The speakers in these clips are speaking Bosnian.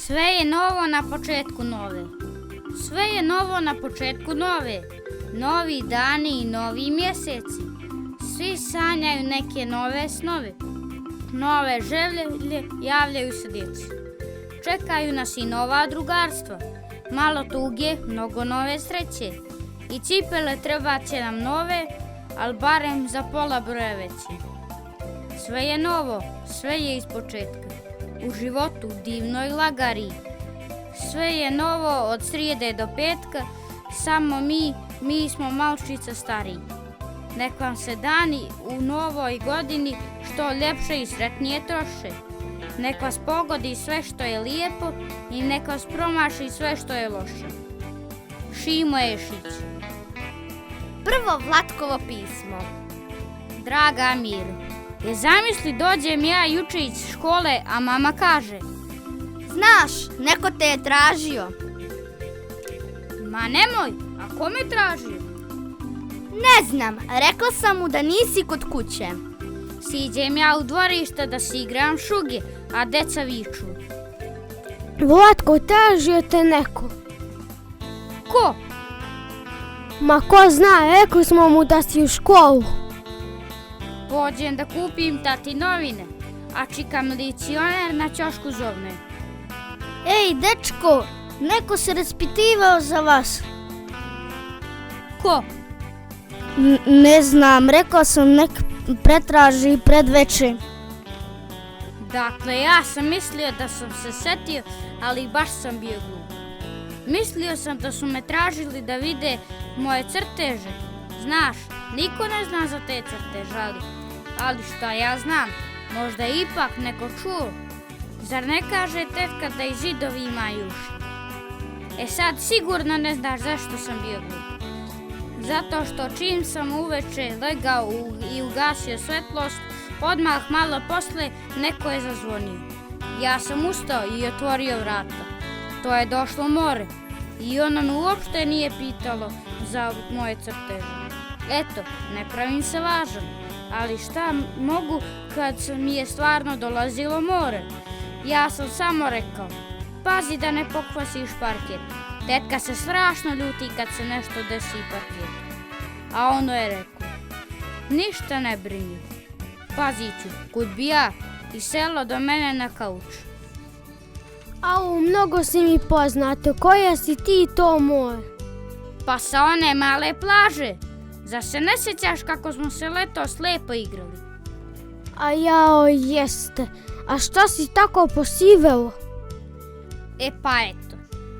Sve je novo na početku nove. Sve je novo na početku nove. Novi dani i novi mjeseci. Svi sanjaju neke nove snove. Nove želje javljaju se djeci. Čekaju nas i nova drugarstva. Malo tuge, mnogo nove sreće. I cipele treba će nam nove, ali barem za pola broja veće. Sve je novo, sve je iz početka. U životu divnoj lagari. Sve je novo od srijede do petka, samo mi smo malčice stariji. Nek vam se dani u novoj godini što ljepše i sretnije troše. Nek vas pogodi sve što je lijepo i nek vas promaši sve što je loše. Šimo Ješić. Prvo Vlatkovo pismo. Draga Miro, zamisli dođem ja juče iz škole, a mama kaže: Znaš, neko te je tražio. Ma nemoj, a ko me tražio? Ne znam, rekla sam mu da nisi kod kuće. Siđem ja u dvorište da si igram šuge, a deca viču: Vlatko, tražio te neko. Ko? Ma ko zna, rekli smo mu da si u školu. Pođem da kupim tati novine, a čika milicioner na ćošku zovne: Ej, dečko, neko se raspitivao za vas. Ko? Ne znam, rekao sam nek pretraži predveče. Dakle, ja sam mislio da sam se setio, ali baš sam bio glup. Mislio sam da su me tražili da vide moje crteže. Znaš, niko ne zna za te crteže, ali šta ja znam, možda je ipak neko čuo. Zar ne kaže tetka da i zidovi imaju uši? E sad sigurno ne znaš zašto sam bio glup. Zato što čim sam uveče legao i ugasio svetlost, odmah malo posle neko je zazvonio. Ja sam ustao i otvorio vrata. To je došlo more i ono me uopšte nije pitalo za moje crteže. Eto, ne pravim se važan, ali šta mogu kad mi je stvarno dolazilo more? Ja sam samo rekao: pazi da ne pokvasiš parket. Tetka se strašno ljuti kad se nešto desi parketu. A ono je rekao: ništa ne brini, pazit ću, kud bi ja i selo do mene na kauč. Au, mnogo si mi poznato, koja si ti to more? Pa sa one male plaže. Zar se ne sjećaš kako smo se letos lepo igrali? A jao, jeste. A šta si tako posivelo? E pa eto,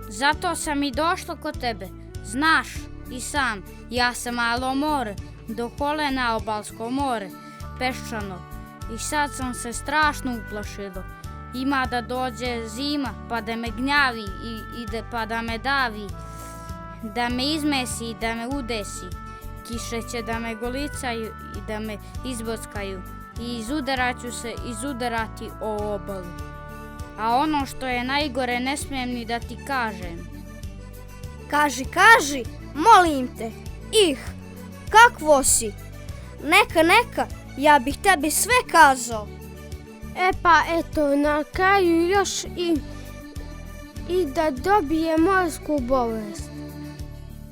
zato sam i došla kod tebe. Znaš i sam, ja sam malo more, do kolena obalsko more, peščano. I sad sam se strašno uplašilo. Ima da dođe zima pa da me gnjavi pa da me davi, da me izmesi i da me udesi. Kiše će da me golicaju i da me izbockaju i izudarat ću se izudarati o obalu. A ono što je najgore ne smijem ni da ti kažem. Kaži, molim te. Kakvo si? Neka, ja bih tebi sve kazao. E pa eto, na kraju još i da dobije morsku bolest.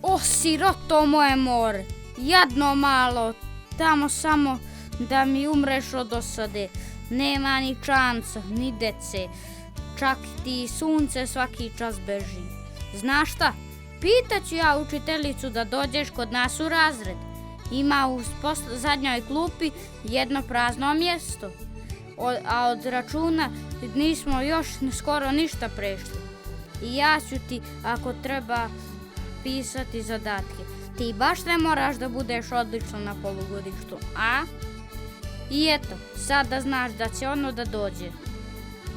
O, siroto moje more, jadno malo, tamo samo da mi umreš od osade. Nema ni čanca, ni dece, čak ti sunce svaki čas beži. Znaš šta, pitaću ja učiteljicu da dođeš kod nas u razred. Ima u zadnjoj klupi jedno prazno mjesto, a od računa nismo još skoro ništa prešli. I ja ću ti, ako treba, pisati zadatke. Ti baš ne moraš da budeš odlično na polugodištu, a? I eto, sad da znaš da će ono da dođe.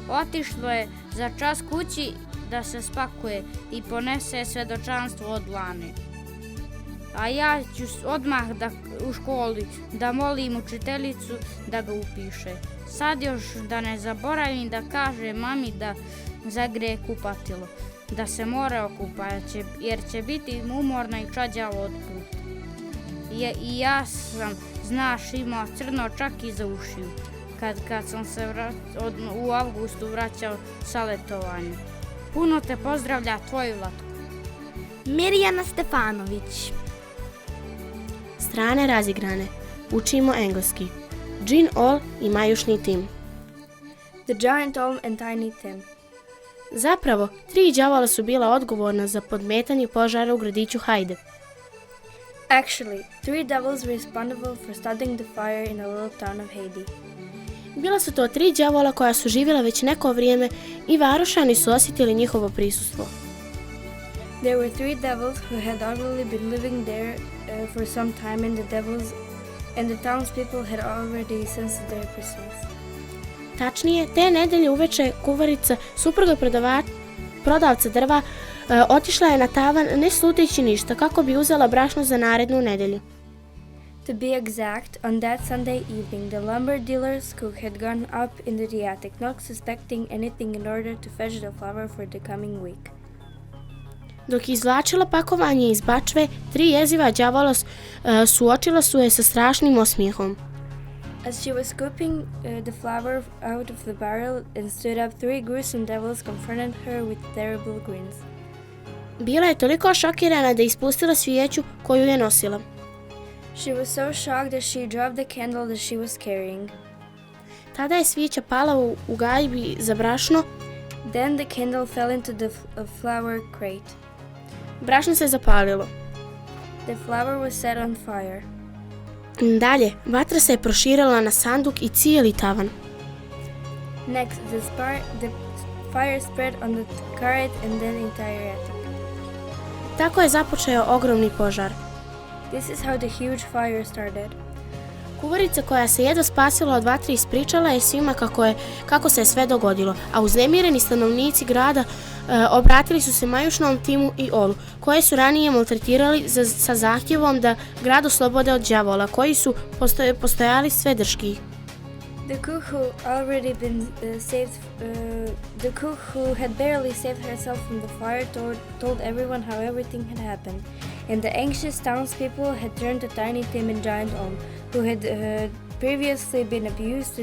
Otišlo je za čas kući da se spakuje i ponese svedočanstvo od Lane. A ja ću odmah u školi da molim učiteljicu da ga upiše. Sad još da ne zaboravim da kaže mami da zagreje kupatilo, da se mora okupati jer će biti umorno i čađavo od puta. I ja sam, znaš, imao crno čak i za ušiju kad sam se u avgustu vraćao sa letovanja. Puno te pozdravlja tvoj Vlatko. Mirjana Stefanović. Strane razigrane. Učimo engleski. Jean All i Majušni Tim. The Giant Tom and Tiny Tim. Zapravo, 3 đavola su bila odgovorna za podmetanje požara u gradiću Hajde. Actually, 3 devils were responsible for starting the fire in the little town of Haiti. Bila su to 3 đavola koja su živjela već neko vrijeme i varošani su osjetili njihovo prisustvo. There were 3 devils who had already been living there for some time, and the townspeople had already sensed their presence. Tačnije, te nedelje uveče kuvarica, supruga prodavca drva, otišla je na tavan ne sluteći ništa kako bi uzela brašno za narednu nedelju. To be exact, on that Sunday evening, the lumber dealers cook had gone up into the attic, not suspecting anything, in order to fetch the flour for the coming week. Dok je izvlačila pakovanje iz bačve, 3 jeziva đavola suočila su je sa strašnim osmijehom. As she was scooping the flour out of the barrel and stood up, 3 gruesome devils confronted her with terrible grins. Bila je toliko šokirana da je ispustila svijeću koju je nosila. She was so shocked that she dropped the candle that she was carrying. Tada je svijeća pala u gajbi za brašno. Then the candle fell into the flour crate. Brašno se zapalilo. The flour was set on fire. Dalje, vatra se je proširila na sanduk i cijeli tavan. Next, the fire spread on the carrot and then entire attic. Tako je započeo ogromni požar. This is how the huge fire started. Kuvarica koja se jedva spasila od vatre ispričala je svima kako se je sve dogodilo, a uznemireni stanovnici grada obratili su se Majušnom Timu i Olu, koje su ranije maltretirali sa zahtjevom da grad oslobode od đavola, koji su postojali sve drški. The cook who had barely saved herself from the fire told everyone how everything had happened, and the anxious townspeople had turned to Tiny Tim and Giant Om, who had previously been abused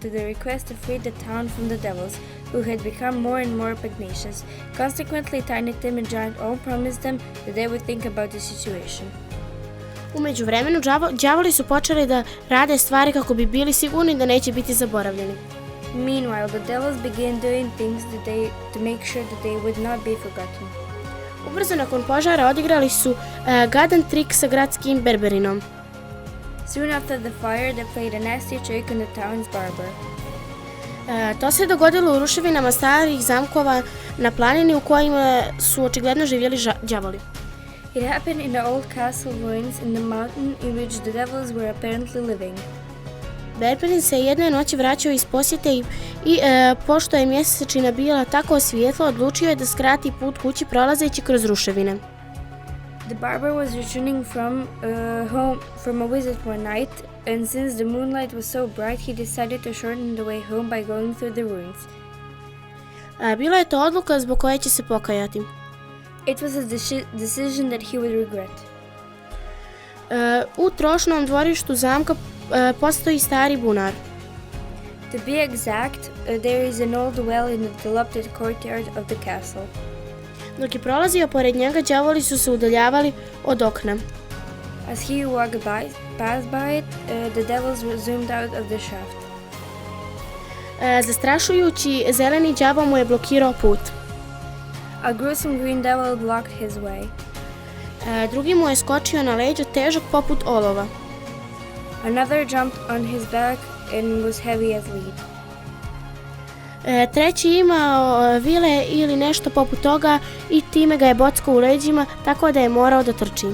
to the request to free the town from the devils, who had become more and more pugnacious. Consequently, Tiny Tim and Giant Om promised them that they would think about the situation. U međuvremenu, đavoli su počeli da rade stvari kako bi bili sigurni da neće biti zaboravljeni. Meanwhile, the devils began doing things to make sure that they would not be forgotten. Ubrzo nakon požara odigrali su gadan trik sa gradskim berberinom. Soon after the fire, they played a nasty trick on the town's barber. To se dogodilo u ruševinama starih zamkova na planini u kojima su očigledno živjeli đavoli. It happened in the old castle ruins in the mountain in which the devils were apparently living. Berberin se jedne noći vraćao iz posjete i pošto je mjesečina bila tako svijetlo, odlučio je da skrati put kući prolazeći kroz ruševine. The barber was returning from a visit one night, and since the moonlight was so bright, he decided to shorten the way home by going through the ruins. Bila je to odluka zbog koje će se pokajati. It was a decision that he would regret. U trošnom dvorištu zamka postoji stari bunar. To be exact, there is an old well in the dilapidated courtyard of the castle. Dok je prolazio pored njega, đavoli su se udaljavali od okna. As he passed by it, the devils zoomed out of the shaft. Zastrašujući zeleni đavo mu je blokirao put. A gruesome green devil blocked his way. Drugi mu je skočio na leđa, težak poput olova. Another jumped on his back and was heavy as lead. Treći imao vile ili nešto poput toga i time ga je bockao u leđima, tako da je morao da trči.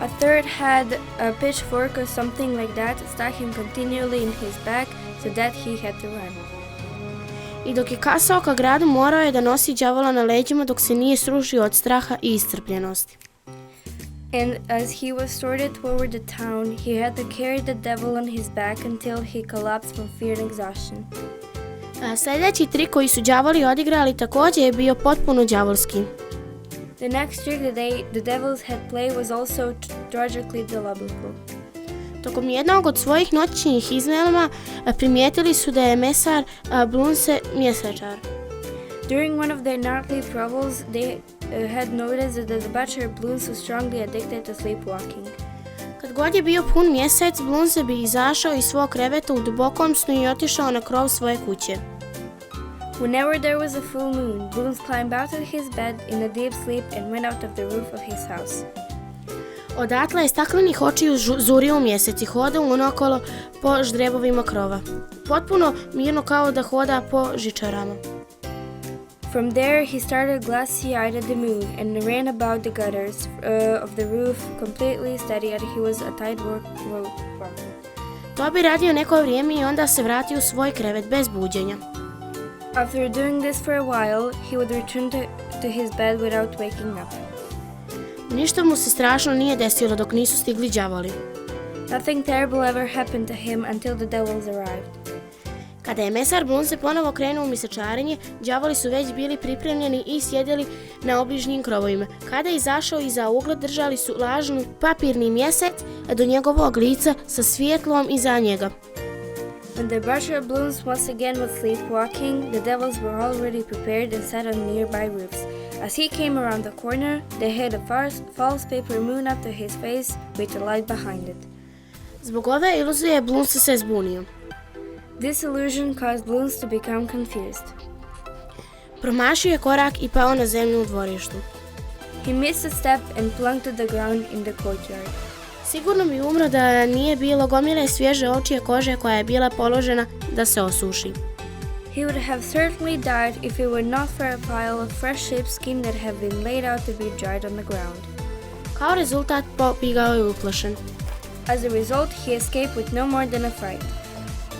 A third had a pitchfork or something like that stuck him continually in his back, so that he had to run. I dok je kasao ka gradu, morao je da nosi đavola na leđima dok se nije srušio od straha i iscrpljenosti. And as he was sorted toward the town, he had to carry the devil on his back until he collapsed from fear and exhaustion. Sljedeći trik koji su đavoli odigrali također je bio potpuno đavolski. The next trick the devils had played was also tragically diabolical. Tokom jednog od svojih noćnih izmelama primijetili su da je mesar Blunse mjesečar. During one of their nightly prowls, they had noticed that the bachelor Bloons was strongly addicted to sleepwalking. Kad god je bio pun mjesec, Blunse bi izašao iz svog kreveta u dubokom snu i otišao na krov svoje kuće. Whenever there was a full moon, Bloons climbed out of his bed in a deep sleep and went out of the roof of his house. Odatle je staklenih očiju zurio u mjesec i hodao unokolo po ždrebovima krova. Potpuno mirno kao da hoda po žičarama. From there, he started glassy-eyed at the moon and ran about the gutters of the roof, completely steady as he was a tight-rope walker. To bi radio neko vrijeme i onda se vratio u svoj krevet bez buđenja. After doing this for a while, he would return to his bed without waking up. Ništa mu se strašno nije desilo dok nisu stigli đavoli. Nothing terrible ever happened to him until the devils arrived. Kada je mesar Blunse ponovo krenuo u mjesečarenje, đavoli su već bili pripremljeni i sjedili na obližnjim krovovima. Kada je izašao iza ugla, držali su lažni papirni mjesec do njegovog lica sa svjetlom iza njega. When the bachelor Bloons once again was sleepwalking, the devils were already prepared and sat on nearby roofs. As he came around the corner, they hid a false paper moon up to his face with a light behind it. Zbog ove iluzije Blunse se zbunio. This illusion caused Bloons to become confused. Promašio je korak i pao na zemlju u dvorištu. He missed a step and plunked to the ground in the courtyard. Sigurno bi umro da nije bilo gomile svježe ovčje kože koja je bila položena da se osuši. He would have certainly died if it were not for a pile of fresh sheepskin that have been laid out to be dried on the ground. Kao rezultat pobjegao je uplašen. As a result, he escaped with no more than a fright.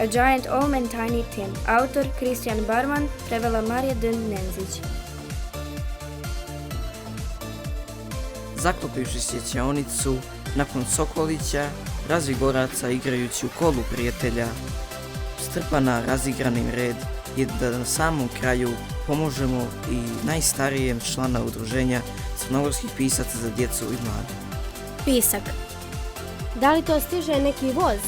A Giant Ohm and Tiny Tim. Autor Christian Barman, prevela Marija Nenzić. Zaklopivši sjećaonicu, nakon Sokolića, Razvigoraca igrajući u kolu prijatelja, strpana razigranim red je da na samom kraju pomožemo i najstarijem člana udruženja crnogorskih pisaca za djecu i mlade. Pisak. Da li to stiže neki voz?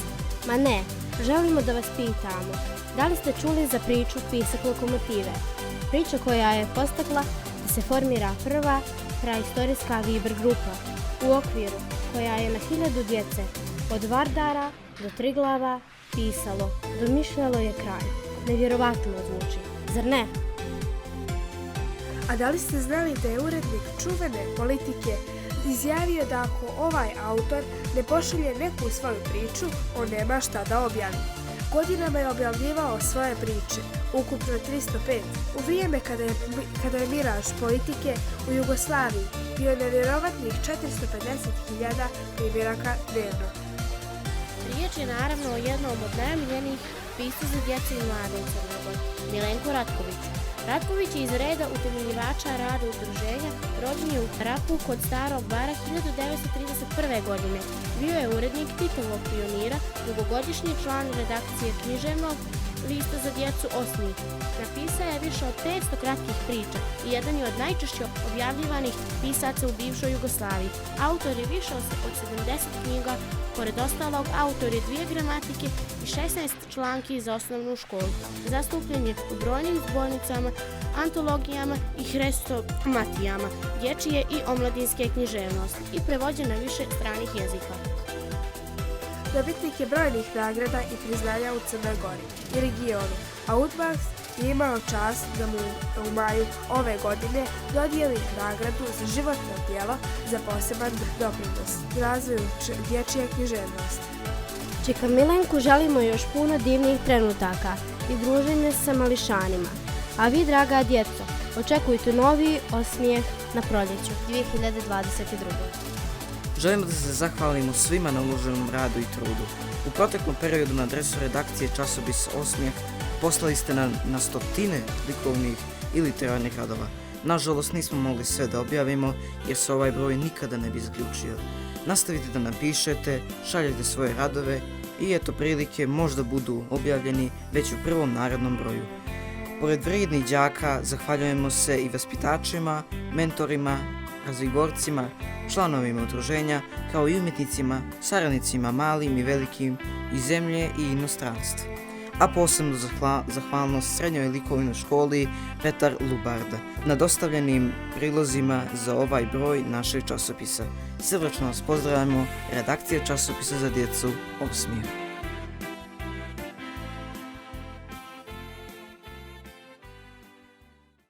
Ma ne, želimo da vas pitamo. Da li ste čuli za priču Pisak lokomotive? Priča koja je postakla da se formira prva praistorijska Viber grupa u okviru koja je na 1000 djece od Vardara do Triglava pisalo, domišljalo je kraj. Nevjerovatno zvuči, zar ne? A da li ste znali da je urednik čuvene politike izjavio da ako ovaj autor ne pošalje neku svoju priču, on nema šta da objavi. Godinama je objavljivao svoje priče, ukupno 305, u vrijeme kada je miraž politike u Jugoslaviji bio nevjerovatnih 450.000 primjeraka dnevno. Riječ je naravno o jednom od najomiljenijih pisaca za djecu i mlade u Crnoj Gori, Milenku Ratkoviću. Ratković je iz reda utemeljivača rada udruženja, rođen je u Raku kod Starog Bara 1931. godine. Bio je urednik Titovog pionira, dugogodišnji član redakcije književnog lista za djecu Osmih. Napisao je više od 500 kratkih priča i jedan je od najčešće objavljivanih pisaca u bivšoj Jugoslaviji. Autor je više od 70 knjiga, pored ostalog autor je 2 gramatike i 16 članki za osnovnu školu. Zastupljen je u brojnim zbornicama, antologijama i hrestomatijama, dječje i omladinske književnosti i prevođen na više stranih jezika. Dobitnik je brojnih nagrada i priznanja u Crnoj Gori i regionu, a UDBA je imao čast da mu u maju ove godine dodijeli nagradu za životno djelo za poseban doprinos razvoju dječje književnosti. Čika Milenku želimo još puno divnih trenutaka i druženje sa mališanima. A vi, draga djeco, očekujte novi osmijeh na proljeću 2022. Želimo da se zahvalimo svima na uloženom radu i trudu. U proteklom periodu na adresu redakcije časopisa Osmijeh poslali ste na stotine likovnih i literarnih radova. Nažalost, nismo mogli sve da objavimo jer se ovaj broj nikada ne bi zaključio. Nastavite da napišete, šaljete svoje radove i eto prilike možda budu objavljeni već u prvom narednom broju. Pored vrijednih đaka zahvaljujemo se i vaspitačima, mentorima, razvigorcima, članovima udruženja, kao i umjetnicima, saradnicima malim i velikim iz zemlje i inostranstva. a posebno zahvalnost Srednjoj likovnoj školi Petar Lubarda na dostavljenim prilozima za ovaj broj našeg časopisa. Srdačno vas pozdravljamo, redakcija časopisa za djecu Osmijeh.